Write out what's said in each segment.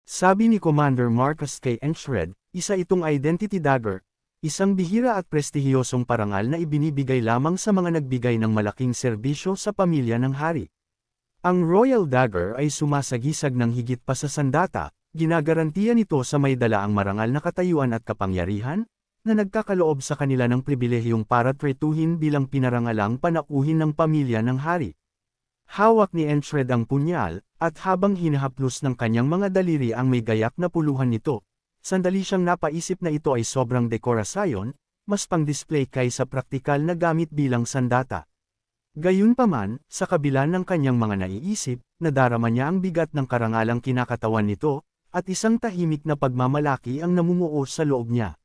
Sabi ni Commander Marcus kay Enshred, isa itong identity dagger, isang bihira at prestihiyosong parangal na ibinibigay lamang sa mga nagbigay ng malaking serbisyo sa pamilya ng hari. Ang Royal Dagger ay sumasagisag ng higit pa sa sandata, ginagarantiya nito sa may dalaang marangal na katayuan at kapangyarihan, na nagkakaloob sa kanila ng pribilehiyong para tretuhin bilang pinarangalang panauhin ng pamilya ng hari. Hawak ni Enshred ang punyal, at habang hinahaplos ng kanyang mga daliri ang may gayak na puluhan nito, sandali siyang napaisip na ito ay sobrang dekorasyon, mas pang-display kaysa praktikal na gamit bilang sandata. Gayunpaman, sa kabila ng kanyang mga naiisip, nadarama niya ang bigat ng karangalang kinakatawan nito, at isang tahimik na pagmamalaki ang namumuo sa loob niya.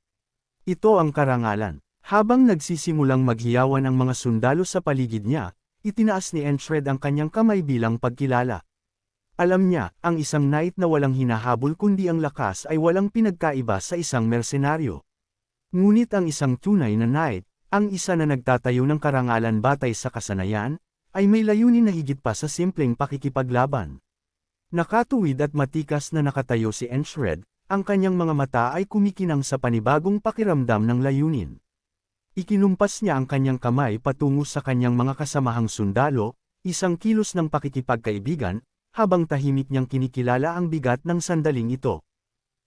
Ito ang karangalan. Habang nagsisimulang maghiyawan ang mga sundalo sa paligid niya, itinaas ni Enshred ang kanyang kamay bilang pagkilala. Alam niya, ang isang knight na walang hinahabol kundi ang lakas ay walang pinagkaiba sa isang mersenaryo. Ngunit ang isang tunay na knight, ang isa na nagtatayo ng karangalan batay sa kasanayan, ay may layunin na higit pa sa simpleng pakikipaglaban. Nakatuwid at matikas na nakatayo si Enshred, ang kanyang mga mata ay kumikinang sa panibagong pakiramdam ng layunin. Ikinumpas niya ang kanyang kamay patungo sa kanyang mga kasamahang sundalo, isang kilos ng pakikipagkaibigan, habang tahimik niyang kinikilala ang bigat ng sandaling ito.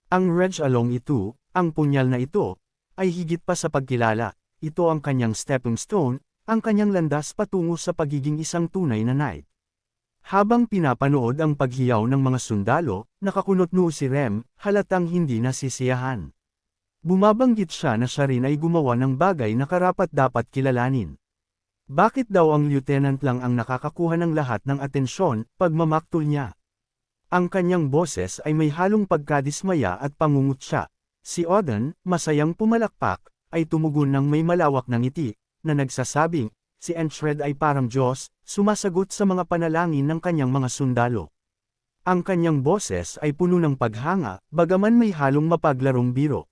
Ang Reg Along ito, ang punyal na ito, ay higit pa sa pagkilala, ito ang kanyang stepping stone, ang kanyang landas patungo sa pagiging isang tunay na knight. Habang pinapanood ang paghiyaw ng mga sundalo, nakakunot noo si Rem, halatang hindi nasisiyahan. Bumabanggit siya na siya rin ay gumawa ng bagay na karapat-dapat kilalanin. Bakit daw ang lieutenant lang ang nakakakuha ng lahat ng atensyon, pagmamaktol niya? Ang kanyang boses ay may halong pagkadismaya at pangungutya. Si Odin, masayang pumalakpak, ay tumugon ng may malawak na ngiti, na nagsasabing, si Enshred ay parang Diyos, sumasagot sa mga panalangin ng kanyang mga sundalo. Ang kanyang boses ay puno ng paghanga, bagaman may halong mapaglarong biro.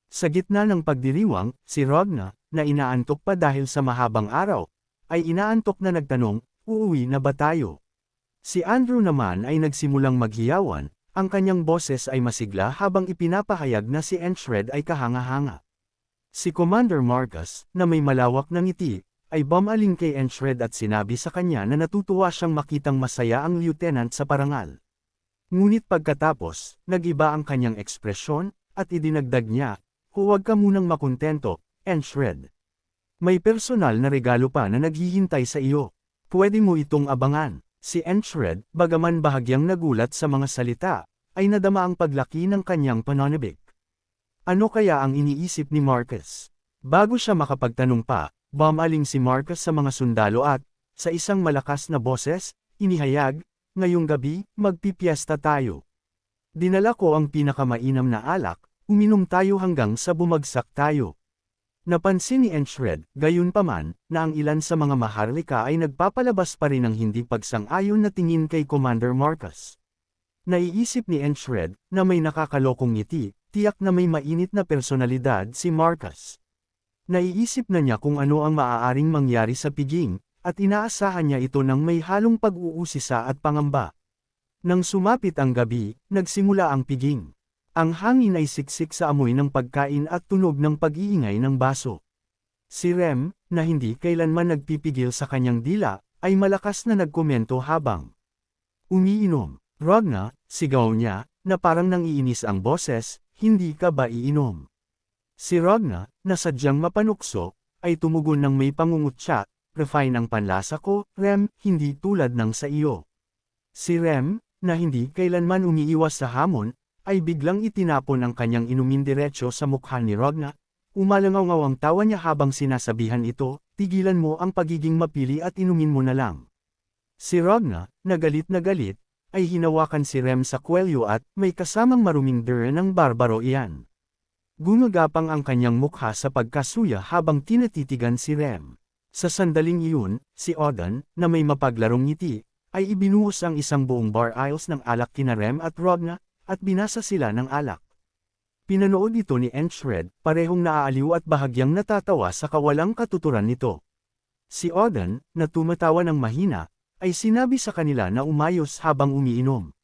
Sa gitna ng pagdiriwang, si Ragna, na inaantok pa dahil sa mahabang araw, ay inaantok na nagtanong, uuwi na ba tayo? Si Andrew naman ay nagsimulang maghiyawan, ang kanyang boses ay masigla habang ipinapahayag na si Enshred ay kahanga-hanga. Si Commander Marcus, na may malawak na ngiti, ay bumaling kay Enshred at sinabi sa kanya na natutuwa siyang makitang masaya ang lieutenant sa parangal. Ngunit pagkatapos, nag-iba ang kanyang ekspresyon, at idinagdag niya, huwag ka munang makontento, Enshred. May personal na regalo pa na naghihintay sa iyo. Pwede mo itong abangan. Si Enshred, bagaman bahagyang nagulat sa mga salita, ay nadama ang paglaki ng kanyang pananabik. Ano kaya ang iniisip ni Marcus? Bago siya makapagtanong pa, bumaling si Marcus sa mga sundalo at, sa isang malakas na boses, inihayag, ngayong gabi, magpipiesta tayo. Dinala ko ang pinakamainam na alak, uminom tayo hanggang sa bumagsak tayo. Napansin ni Enshred, gayunpaman, na ang ilan sa mga maharlika ay nagpapalabas pa rin ng hindi pagsang-ayon na tingin kay Commander Marcus. Naiisip ni Enshred, na may nakakalokong ngiti, tiyak na may mainit na personalidad si Marcus. Naiisip na niya kung ano ang maaaring mangyari sa piging, at inaasahan niya ito ng may halong pag-uusisa at pangamba. Nang sumapit ang gabi, nagsimula ang piging. Ang hangin ay siksik sa amoy ng pagkain at tunog ng pag-iingay ng baso. Si Rem, na hindi kailanman nagpipigil sa kanyang dila, ay malakas na nagkomento habang umiinom. Ragna, sigaw niya, na parang nangiinis ang boses, hindi ka ba iinom? Si Ragna, na sadyang mapanukso, ay tumugon ng may pangungutya, refine ang panlasa ko, Rem, hindi tulad ng sa iyo. Si Rem, na hindi kailanman umiiwas sa hamon, ay biglang itinapon ang kanyang inumin diretso sa mukha ni Ragna. Umalangaw ang tawa niya habang sinasabihan ito, tigilan mo ang pagiging mapili at inumin mo na lang. Si Ragna, na galit, ay hinawakan si Rem sa kwelyo at may kasamang maruming dere ng barbaro iyan. Gumagapang ang kanyang mukha sa pagkasuya habang tinatitigan si Rem. Sa sandaling iyon, si Odin, na may mapaglarong ngiti, ay ibinuhos ang isang buong bar aisles ng alak kina Rem at Ragna, at binasa sila ng alak. Pinanood ito ni Enshred, parehong naaaliw at bahagyang natatawa sa kawalang katuturan nito. Si Odin, na tumatawa ng mahina, ay sinabi sa kanila na umayos habang umiinom.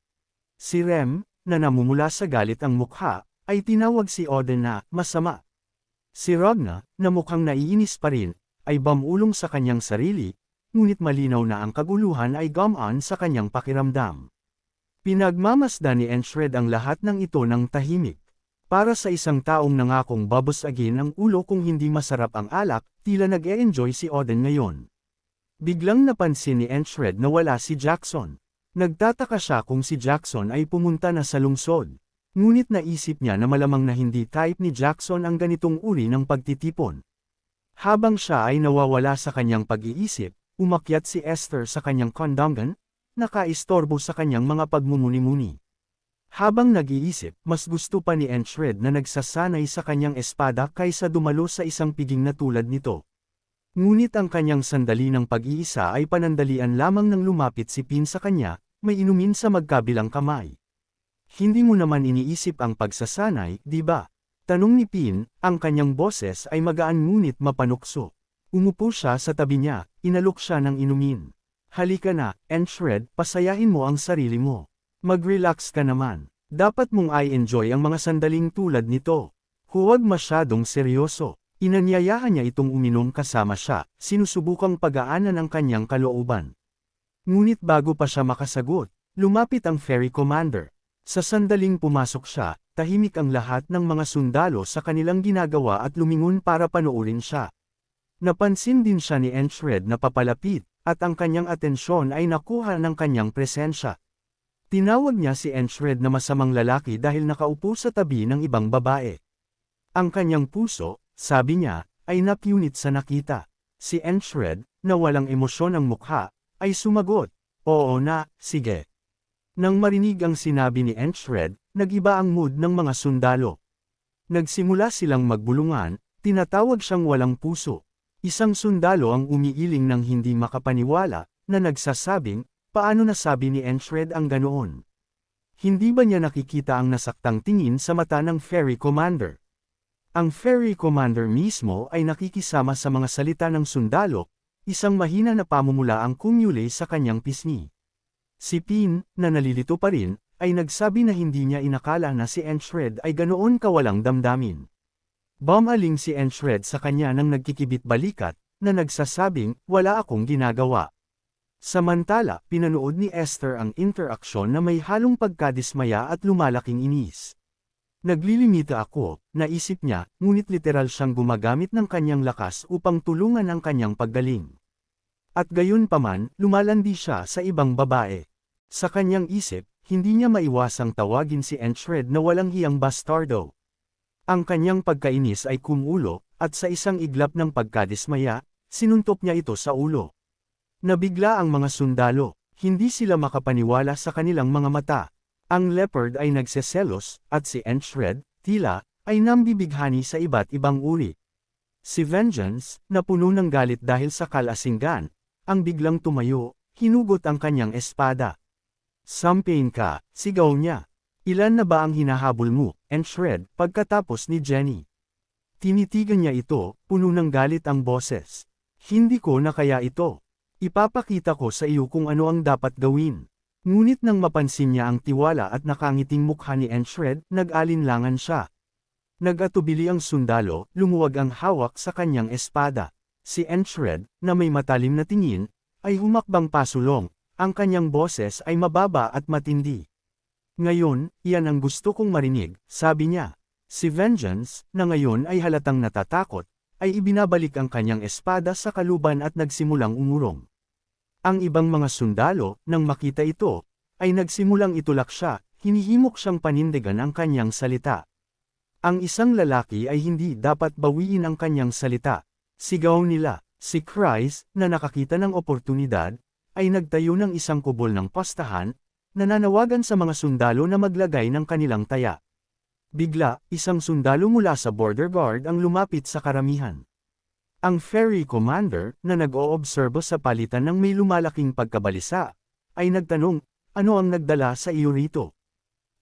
Si Rem, na namumula sa galit ang mukha, ay tinawag si Oden na masama. Si Ragna, na mukhang naiinis pa rin, ay bumulong sa kanyang sarili, ngunit malinaw na ang kaguluhan ay gumaan sa kanyang pakiramdam. Pinagmamasdan ni Enshred ang lahat ng ito ng tahimik. Para sa isang taong nangakong babasagin ang ulo kung hindi masarap ang alak, tila nag-e-enjoy si Oden ngayon. Biglang napansin ni Enshred na wala si Jackson. Nagtataka siya kung si Jackson ay pumunta na sa lungsod. Ngunit naisip niya na malamang na hindi type ni Jackson ang ganitong uri ng pagtitipon. Habang siya ay nawawala sa kanyang pag-iisip, umakyat si Esther sa kanyang kondangan, nakaistorbo sa kanyang mga pagmumuni-muni. Habang nag-iisip, mas gusto pa ni Enshred na nagsasanay sa kanyang espada kaysa dumalo sa isang piging na tulad nito. Ngunit ang kanyang sandali ng pag-iisa ay panandalian lamang nang lumapit si Pin sa kanya, may inumin sa magkabilang kamay. Hindi mo naman iniisip ang pagsasanay, di ba? Tanong ni Pin, ang kanyang boses ay magaan ngunit mapanukso. Umupo siya sa tabi niya, inalok siya ng inumin. Halika na, Enshred, pasayahin mo ang sarili mo. Mag-relax ka naman. Dapat mong i-enjoy ang mga sandaling tulad nito. Huwag masyadong seryoso. Inanyayahan niya itong uminom kasama siya, sinusubukang pagaanan ang kanyang kalooban. Ngunit bago pa siya makasagot, lumapit ang ferry commander. Sa sandaling pumasok siya, tahimik ang lahat ng mga sundalo sa kanilang ginagawa at lumingon para panoorin siya. Napansin din siya ni Enshred na papalapit, at ang kanyang atensyon ay nakuha ng kanyang presensya. Tinawag niya si Enshred na masamang lalaki dahil nakaupo sa tabi ng ibang babae. Ang kanyang puso, sabi niya, ay napunit sa nakita. Si Enshred, na walang emosyon ang mukha, ay sumagot, oo na, sige. Nang marinig ang sinabi ni Enshred, nag-iba ang mood ng mga sundalo. Nagsimula silang magbulungan, tinatawag siyang walang puso. Isang sundalo ang umiiling ng hindi makapaniwala, na nagsasabing, paano nasabi ni Enshred ang ganoon? Hindi ba niya nakikita ang nasaktang tingin sa mata ng ferry commander? Ang ferry commander mismo ay nakikisama sa mga salita ng sundalo, isang mahina na pamumula ang kumule sa kanyang pisngi. Si Pin, na nalilito pa rin, ay nagsabi na hindi niya inakala na si Enshred ay ganoon kawalang damdamin. Bumaling si Enshred sa kanya nang nagkikibit-balikat, na nagsasabing, wala akong ginagawa. Samantala, pinanood ni Esther ang interaksyon na may halong pagkadismaya at lumalaking inis. Naglilimita ako, naisip niya, ngunit literal siyang gumagamit ng kanyang lakas upang tulungan ang kanyang paggaling. At gayon paman, lumalandi siya sa ibang babae. Sa kanyang isip, hindi niya maiwasang tawagin si Enshred na walang hiyang bastardo. Ang kanyang pagkainis ay kumulo, at sa isang iglap ng pagkadismaya, sinuntok niya ito sa ulo. Nabigla ang mga sundalo, hindi sila makapaniwala sa kanilang mga mata. Ang leopard ay nagseselos, at si Enshred, tila, ay nambibighani sa iba't ibang uri. Si Vengeance, na puno ng galit dahil sa kalasinggan, ang biglang tumayo, hinugot ang kanyang espada. Sampain ka, sigaw niya. Ilan na ba ang hinahabol mo, Enshred, pagkatapos ni Jenny? Tinitigan niya ito, puno ng galit ang boses. Hindi ko na kaya ito. Ipapakita ko sa iyo kung ano ang dapat gawin. Ngunit nang mapansin niya ang tiwala at nakangiting mukha ni Enshred, nag-alinlangan siya. Nag-atubili ang sundalo, lumuwag ang hawak sa kanyang espada. Si Enshred, na may matalim na tingin, ay humakbang pasulong, ang kanyang boses ay mababa at matindi. Ngayon, iyan ang gusto kong marinig, sabi niya. Si Vengeance, na ngayon ay halatang natatakot, ay ibinabalik ang kanyang espada sa kaluban at nagsimulang umurong. Ang ibang mga sundalo, nang makita ito, ay nagsimulang itulak siya, hinihimok siyang panindigan ang kanyang salita. Ang isang lalaki ay hindi dapat bawiin ang kanyang salita. Sigaw nila, si Chris, na nakakita ng oportunidad, ay nagtayo ng isang kubol ng postahan, nananawagan sa mga sundalo na maglagay ng kanilang taya. Bigla, isang sundalo mula sa border guard ang lumapit sa karamihan. Ang ferry commander, na nag-oobserbo sa palitan ng may lumalaking pagkabalisa, ay nagtanong, ano ang nagdala sa iyo rito?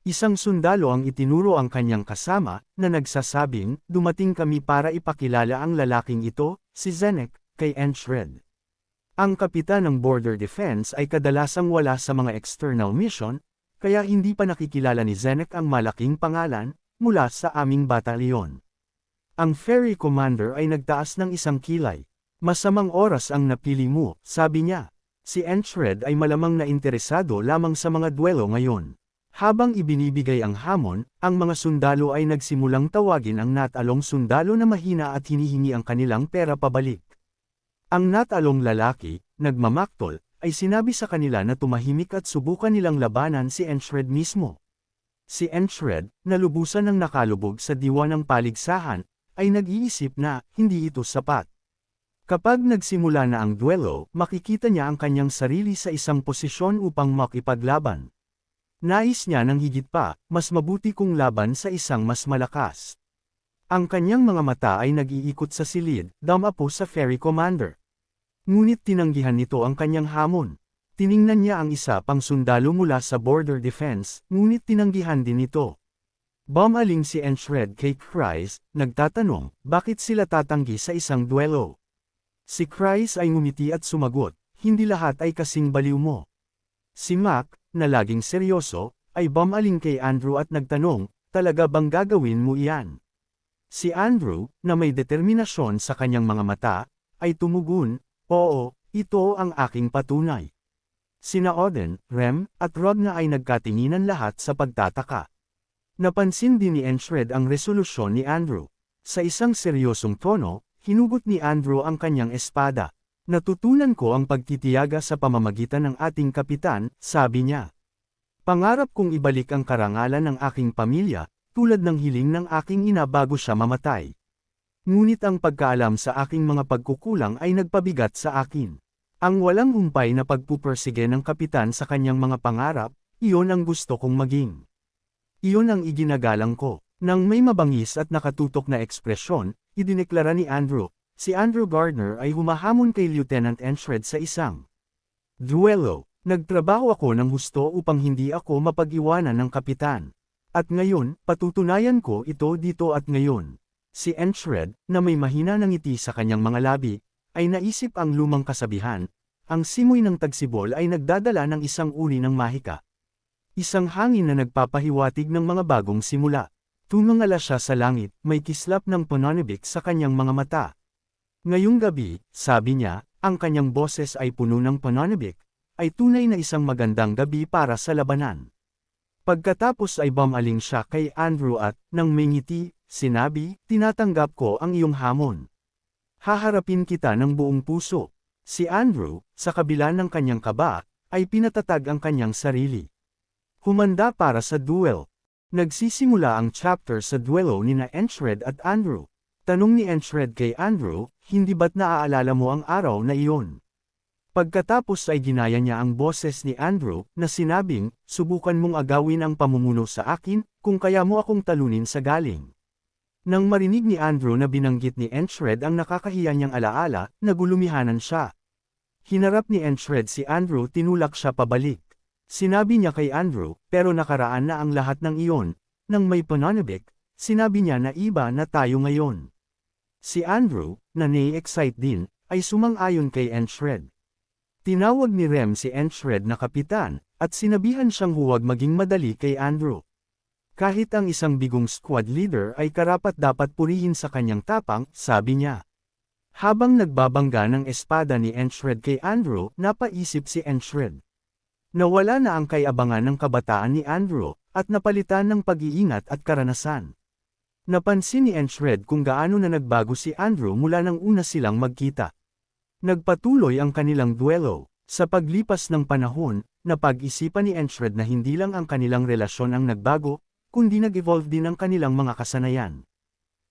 Isang sundalo ang itinuro ang kanyang kasama, na nagsasabing, dumating kami para ipakilala ang lalaking ito, si Zenek, kay Enshred. Ang kapitan ng Border Defense ay kadalasang wala sa mga external mission, kaya hindi pa nakikilala ni Zenek ang malaking pangalan, mula sa aming batalyon. Ang ferry commander ay nagtaas ng isang kilay. Masamang oras ang napili mo, sabi niya. Si Enchred ay malamang na interesado lamang sa mga duelo ngayon. Habang ibinibigay ang hamon, ang mga sundalo ay nagsimulang tawagin ang natalong sundalo na mahina at hinihingi ang kanilang pera pabalik. Ang natalong lalaki, nagmamaktol, ay sinabi sa kanila na tumahimik at subukan nilang labanan si Enchred mismo. Si Enchred, na lubusan ng nakalubog sa diwa ng paligsahan, ay nag-iisip na hindi ito sapat. Kapag nagsimula na ang duelo, makikita niya ang kanyang sarili sa isang posisyon upang makipaglaban. Nais niya ng higit pa, mas mabuti kung laban sa isang mas malakas. Ang kanyang mga mata ay nag-iikot sa silid, damapo sa ferry commander. Ngunit tinanggihan nito ang kanyang hamon. Tiningnan niya ang isa pang sundalo mula sa border defense, ngunit tinanggihan din ito. Bumaling si Enchred kay Kreis, nagtatanong, bakit sila tatanggi sa isang duelo? Si Kreis ay ngumiti at sumagot, hindi lahat ay kasing baliw mo. Si Mac, na laging seryoso, ay bumaling kay Andrew at nagtanong, talaga bang gagawin mo iyan? Si Andrew, na may determinasyon sa kanyang mga mata, ay tumugon, oo, ito ang aking patunay. Sina Oden, Rem, at Ragna ay nagkatinginan lahat sa pagtataka. Napansin din ni Enchred ang resolusyon ni Andrew. Sa isang seryosong tono, hinugot ni Andrew ang kanyang espada. Natutunan ko ang pagtitiyaga sa pamamagitan ng ating kapitan, sabi niya. Pangarap kong ibalik ang karangalan ng aking pamilya, tulad ng hiling ng aking ina bago siya mamatay. Ngunit ang pagkaalam sa aking mga pagkukulang ay nagpabigat sa akin. Ang walang humpay na pagpupersige ng kapitan sa kanyang mga pangarap, iyon ang gusto kong maging. Iyon ang iginagalang ko. Nang may mabangis at nakatutok na ekspresyon, idineklara ni Andrew, si Andrew Gardner ay humahamon kay Lieutenant Enchred sa isang duelo. Nagtrabaho ako ng husto upang hindi ako mapag-iwanan ng kapitan. At ngayon, patutunayan ko ito dito at ngayon. Si Enchred, na may mahina ng ngiti sa kanyang mga labi, ay naisip ang lumang kasabihan, ang simoy ng tagsibol ay nagdadala ng isang uri ng mahika. Isang hangin na nagpapahiwatig ng mga bagong simula. Tumangala siya sa langit, may kislap ng pananabik sa kanyang mga mata. Ngayong gabi, sabi niya, ang kanyang boses ay puno ng pananabik, ay tunay na isang magandang gabi para sa labanan. Pagkatapos ay bumaling siya kay Andrew at, nang may ngiti, sinabi, tinatanggap ko ang iyong hamon. Haharapin kita ng buong puso. Si Andrew, sa kabila ng kanyang kaba, ay pinatatag ang kanyang sarili. Humanda para sa duel. Nagsisimula ang chapter sa duelo nina Enchred at Andrew. Tanong ni Enchred kay Andrew, hindi ba't naaalala mo ang araw na iyon? Pagkatapos ay ginaya niya ang boses ni Andrew, na sinabing, subukan mong agawin ang pamumuno sa akin, kung kaya mo akong talunin sa galing. Nang marinig ni Andrew na binanggit ni Enchred ang nakakahiya niyang alaala, nagulumihanan siya. Hinarap ni Enchred si Andrew, tinulak siya pabalik. Sinabi niya kay Andrew, pero nakaraan na ang lahat ng iyon. Nang may pananabik, sinabi niya na iba na tayo ngayon. Si Andrew, na nai-excite din, ay sumang-ayon kay Enchred. Tinawag ni Rem si Enchred na kapitan, at sinabihan siyang huwag maging madali kay Andrew. Kahit ang isang bigong squad leader ay karapat-dapat purihin sa kanyang tapang, sabi niya. Habang nagbabangga ng espada ni Enchred kay Andrew, napaisip si Enchred. Nawala na ang kay-abangan ng kabataan ni Andrew, at napalitan ng pag-iingat at karanasan. Napansin ni Enchred kung gaano na nagbago si Andrew mula nang una silang magkita. Nagpatuloy ang kanilang duelo. Sa paglipas ng panahon, napag-isipan ni Enchred na hindi lang ang kanilang relasyon ang nagbago, kundi nag-evolve din ang kanilang mga kasanayan.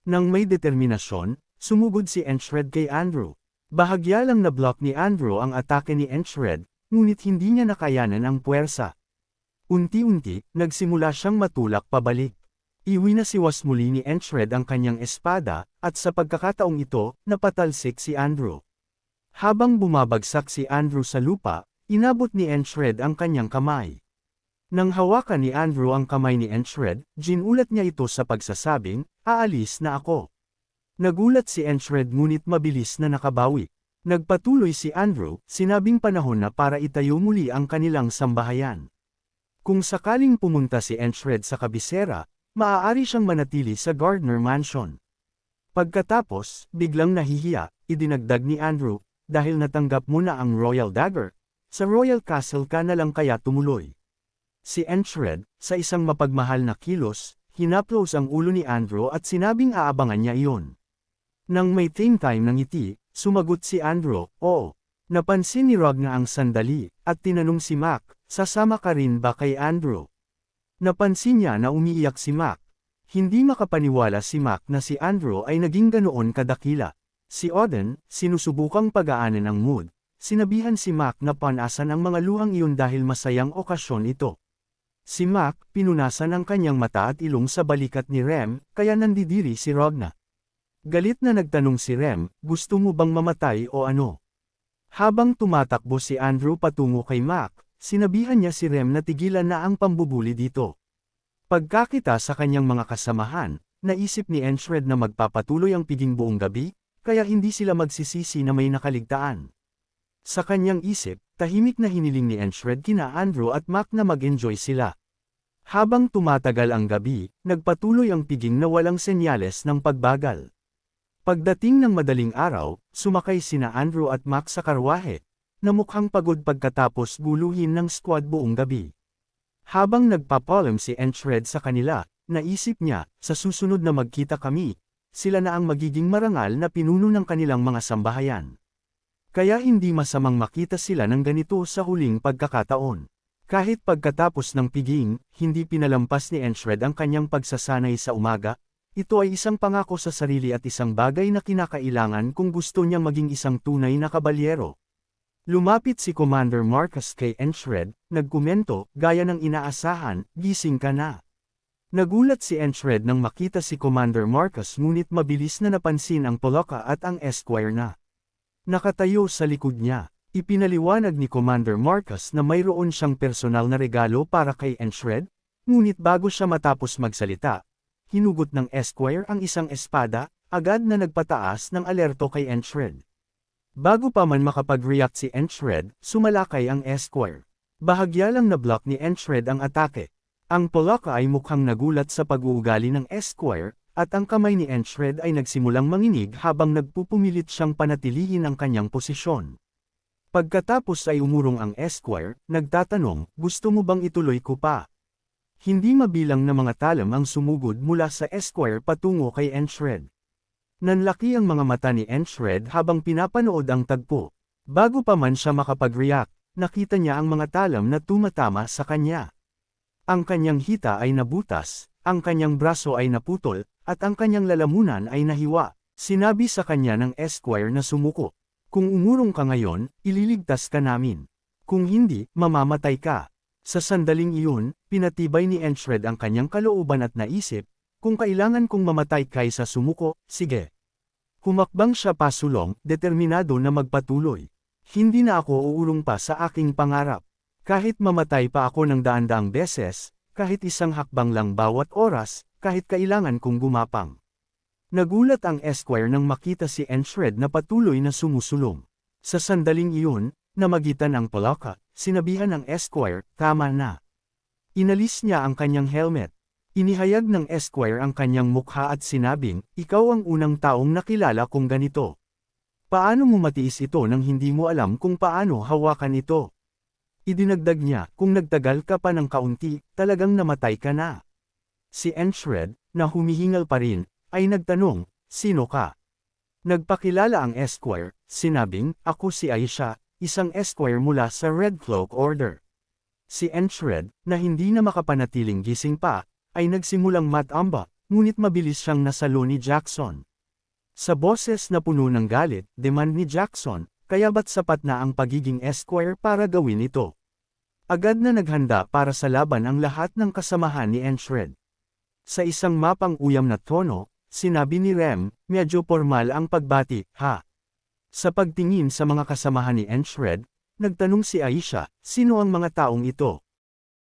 Nang may determinasyon, sumugod si Enchred kay Andrew. Bahagya lang na-block ni Andrew ang atake ni Enchred, ngunit hindi niya nakayanan ang puwersa. Unti-unti, nagsimula siyang matulak pabalik. Iwinasiwas muli ni Enchred ang kanyang espada, at sa pagkakataong ito, napatalsik si Andrew. Habang bumabagsak si Andrew sa lupa, inabot ni Enchred ang kanyang kamay. Nang hawakan ni Andrew ang kamay ni Enchred, ginulat niya ito sa pagsasabing, aalis na ako. Nagulat si Enchred ngunit mabilis na nakabawi. Nagpatuloy si Andrew, sinabing panahon na para itayo muli ang kanilang sambahayan. Kung sakaling pumunta si Enshred sa kabisera, maaari siyang manatili sa Gardner Mansion. Pagkatapos, biglang nahihiya, idinagdag ni Andrew, dahil natanggap mo na ang Royal Dagger, sa Royal Castle ka na lang kaya tumuloy. Si Enshred, sa isang mapagmahal na kilos, hinaplos ang ulo ni Andrew at sinabing aabangan niya iyon. Nang may time ng ngiti, sumagot si Andrew, oo. Napansin ni Ragna ang sandali, at tinanong si Mac, sasama ka rin ba kay Andrew? Napansin niya na umiiyak si Mac. Hindi makapaniwala si Mac na si Andrew ay naging ganoon kadakila. Si Auden, sinusubukang pagaanin ang mood. Sinabihan si Mac na panasan ang mga luhang iyon dahil masayang okasyon ito. Si Mac, pinunasan ang kanyang mata at ilong sa balikat ni Rem, kaya nandidiri si Ragna. Galit na nagtanong si Rem, gusto mo bang mamatay o ano? Habang tumatakbo si Andrew patungo kay Mac, sinabihan niya si Rem na tigilan na ang pambubuli dito. Pagkakita sa kanyang mga kasamahan, naisip ni Enshred na magpapatuloy ang piging buong gabi, kaya hindi sila magsisisi na may nakaligtaan. Sa kanyang isip, tahimik na hiniling ni Enshred kina Andrew at Mac na mag-enjoy sila. Habang tumatagal ang gabi, nagpatuloy ang piging na walang senyales ng pagbagal. Pagdating ng madaling araw, sumakay sina Andrew at Mac sa karwahe, na mukhang pagod pagkatapos guluhin ng squad buong gabi. Habang nagpapalam si Enshred sa kanila, naisip niya, sa susunod na magkita kami, sila na ang magiging marangal na pinuno ng kanilang mga sambahayan. Kaya hindi masamang makita sila ng ganito sa huling pagkakataon. Kahit pagkatapos ng piging, hindi pinalampas ni Enshred ang kanyang pagsasanay sa umaga. Ito ay isang pangako sa sarili at isang bagay na kinakailangan kung gusto niyang maging isang tunay na kabalyero. Lumapit si Commander Marcus kay Enshred, nagkomento, gaya ng inaasahan, gising ka na. Nagulat si Enshred nang makita si Commander Marcus ngunit mabilis na napansin ang Polaka at ang Esquire na nakatayo sa likod niya. Ipinaliwanag ni Commander Marcus na mayroon siyang personal na regalo para kay Enshred, ngunit bago siya matapos magsalita, hinugot ng Esquire ang isang espada, agad na nagpataas ng alerto kay Enshred. Bago pa man makapag-react si Enshred, sumalakay ang Esquire. Bahagya lang na-block ni Enshred ang atake. Ang Polaka ay mukhang nagulat sa pag-uugali ng Esquire, at ang kamay ni Enshred ay nagsimulang manginig habang nagpupumilit siyang panatilihin ang kanyang posisyon. Pagkatapos ay umurong ang Esquire, nagtatanong, gusto mo bang ituloy ko pa? Hindi mabilang na mga talam ang sumugod mula sa Esquire patungo kay Enshred. Nanlaki ang mga mata ni Enshred habang pinapanood ang tagpo. Bago pa man siya makapag-react, nakita niya ang mga talam na tumatama sa kanya. Ang kanyang hita ay nabutas, ang kanyang braso ay naputol, at ang kanyang lalamunan ay nahiwa. Sinabi sa kanya ng Esquire na sumuko. Kung umurong ka ngayon, ililigtas ka namin. Kung hindi, mamamatay ka. Sa sandaling iyon, pinatibay ni Enshred ang kanyang kalooban at naisip, kung kailangan kong mamatay kaysa sumuko, sige. Humakbang siya pasulong, determinado na magpatuloy. Hindi na ako uurong pa sa aking pangarap. Kahit mamatay pa ako ng daan-daang beses, kahit isang hakbang lang bawat oras, kahit kailangan kong gumapang. Nagulat ang Esquire nang makita si Enshred na patuloy na sumusulong. Sa sandaling iyon, namagitan ang Polaka, sinabihan ng Esquire, tama na. Inalis niya ang kanyang helmet. Inihayag ng Esquire ang kanyang mukha at sinabing, ikaw ang unang taong nakilala kong ganito. Paano mo matiis ito nang hindi mo alam kung paano hawakan ito? Idinagdag niya, kung nagtagal ka pa ng kaunti, talagang namatay ka na. Si Enshred, na humihingal pa rin, ay nagtanong, sino ka? Nagpakilala ang Esquire, sinabing, ako si Aisha, isang Esquire mula sa Red Cloak Order. Si Enshred, na hindi na makapanatiling gising pa, ay nagsimulang matamba, ngunit mabilis siyang nasalo ni Jackson. Sa boses na puno ng galit, demand ni Jackson, kaya ba't sapat na ang pagiging Esquire para gawin ito? Agad na naghanda para sa laban ang lahat ng kasamahan ni Enshred. Sa isang mapang-uyam na tono, sinabi ni Rem, medyo formal ang pagbati, ha? Sa pagtingin sa mga kasamahan ni Enshred, nagtanong si Aisha, sino ang mga taong ito?